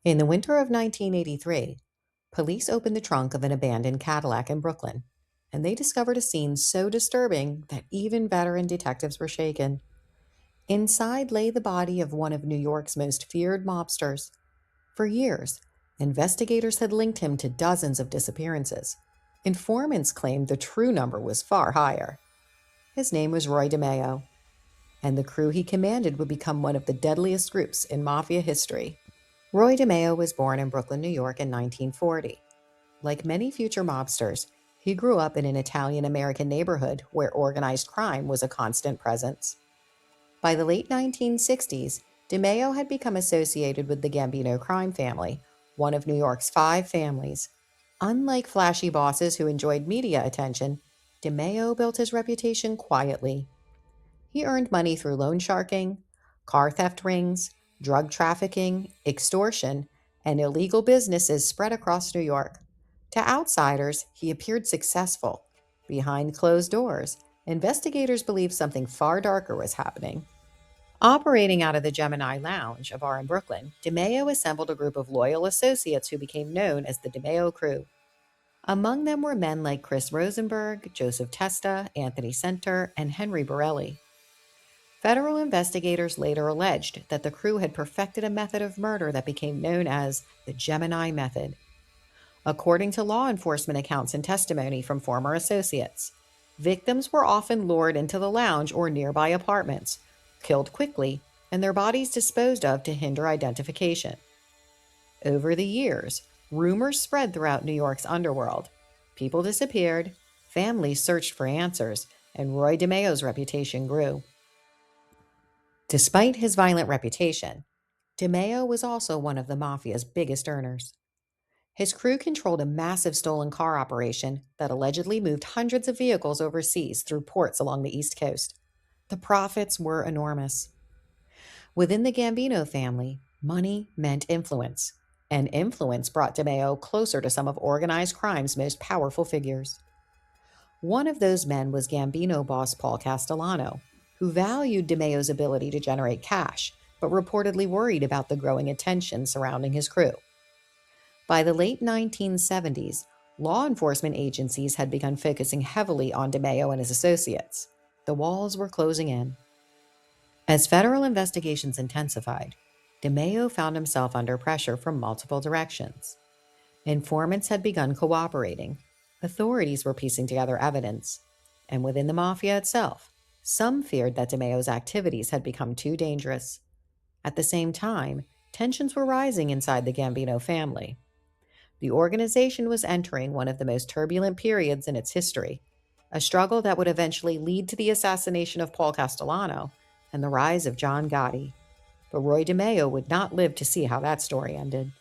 In the winter of 1983, police opened the trunk of an abandoned Cadillac in Brooklyn, and they discovered a scene so disturbing that even veteran detectives were shaken. Inside lay the body of one of New York's most feared mobsters. For years, investigators had linked him to dozens of disappearances. Informants claimed the true number was far higher. His name was Roy DeMeo, and the crew he commanded would become one of the deadliest groups in Mafia history. Roy DeMeo was born in Brooklyn, New York in 1940. Like many future mobsters, he grew up in an Italian-American neighborhood where organized crime was a constant presence. By the late 1960s, DeMeo had become associated with the Gambino crime family, one of New York's five families. Unlike flashy bosses who enjoyed media attention, DeMeo built his reputation quietly. He earned money through loan sharking, car theft rings, drug trafficking, extortion, and illegal businesses spread across New York. To outsiders, he appeared successful. Behind closed doors, investigators believed something far darker was happening. Operating out of the Gemini Lounge, a bar in Brooklyn, DeMeo assembled a group of loyal associates who became known as the DeMeo Crew. Among them were men like Chris Rosenberg, Joseph Testa, Anthony Center, and Henry Borelli. Federal investigators later alleged that the crew had perfected a method of murder that became known as the Gemini method. According to law enforcement accounts and testimony from former associates, victims were often lured into the lounge or nearby apartments, killed quickly, and their bodies disposed of to hinder identification. Over the years, rumors spread throughout New York's underworld. People disappeared, families searched for answers, and Roy DeMeo's reputation grew. Despite his violent reputation, DeMeo was also one of the Mafia's biggest earners. His crew controlled a massive stolen car operation that allegedly moved hundreds of vehicles overseas through ports along the East Coast. The profits were enormous. Within the Gambino family, money meant influence, and influence brought DeMeo closer to some of organized crime's most powerful figures. One of those men was Gambino boss Paul Castellano, who valued DeMeo's ability to generate cash, but reportedly worried about the growing attention surrounding his crew. By the late 1970s, law enforcement agencies had begun focusing heavily on DeMeo and his associates. The walls were closing in. As federal investigations intensified, DeMeo found himself under pressure from multiple directions. Informants had begun cooperating. Authorities were piecing together evidence. And within the Mafia itself, some feared that DeMeo's activities had become too dangerous. At the same time, tensions were rising inside the Gambino family. The organization was entering one of the most turbulent periods in its history, a struggle that would eventually lead to the assassination of Paul Castellano and the rise of John Gotti. But Roy DeMeo would not live to see how that story ended.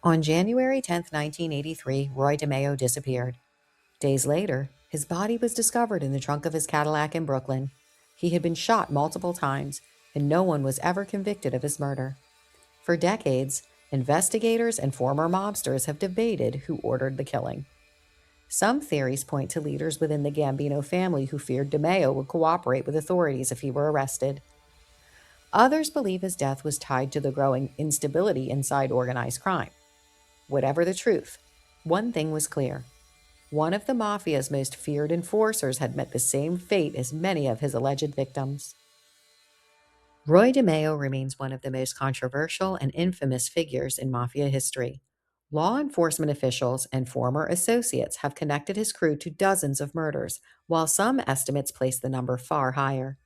On January 10, 1983, Roy DeMeo disappeared. Days later, his body was discovered in the trunk of his Cadillac in Brooklyn. He had been shot multiple times, and no one was ever convicted of his murder. For decades, investigators and former mobsters have debated who ordered the killing. Some theories point to leaders within the Gambino family who feared DeMeo would cooperate with authorities if he were arrested. Others believe his death was tied to the growing instability inside organized crime. Whatever the truth, one thing was clear. One of the Mafia's most feared enforcers had met the same fate as many of his alleged victims. Roy DeMeo remains one of the most controversial and infamous figures in Mafia history. Law enforcement officials and former associates have connected his crew to dozens of murders, while some estimates place the number far higher.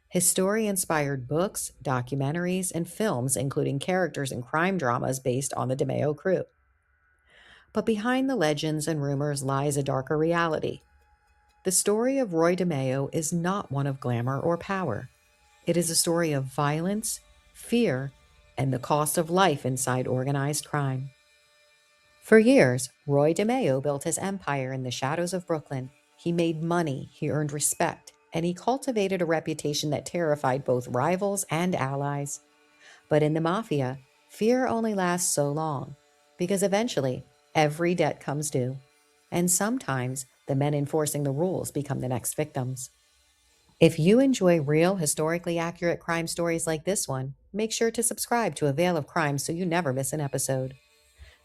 His story inspired books, documentaries, and films, including characters in crime dramas based on the DeMeo crew. But behind the legends and rumors lies a darker reality. The story of Roy DeMeo is not one of glamour or power. It is a story of violence, fear, and the cost of life inside organized crime. For years, Roy DeMeo built his empire in the shadows of Brooklyn. He made money, he earned respect, and he cultivated a reputation that terrified both rivals and allies. But in the Mafia, fear only lasts so long, because eventually, every debt comes due. And sometimes, the men enforcing the rules become the next victims. If you enjoy real, historically accurate crime stories like this one, make sure to subscribe to A Veil of Crime so you never miss an episode.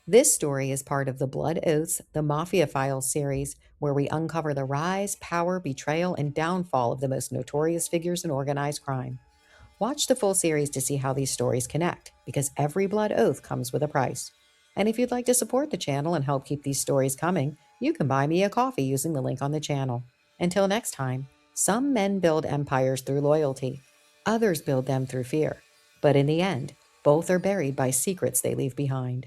This story is part of the Blood Oaths, the Mafia Files series, where we uncover the rise, power, betrayal, and downfall of the most notorious figures in organized crime. Watch the full series to see how these stories connect, because every blood oath comes with a price. And if you'd like to support the channel and help keep these stories coming, you can buy me a coffee using the link on the channel. Until next time, some men build empires through loyalty, others build them through fear. But in the end, both are buried by secrets they leave behind.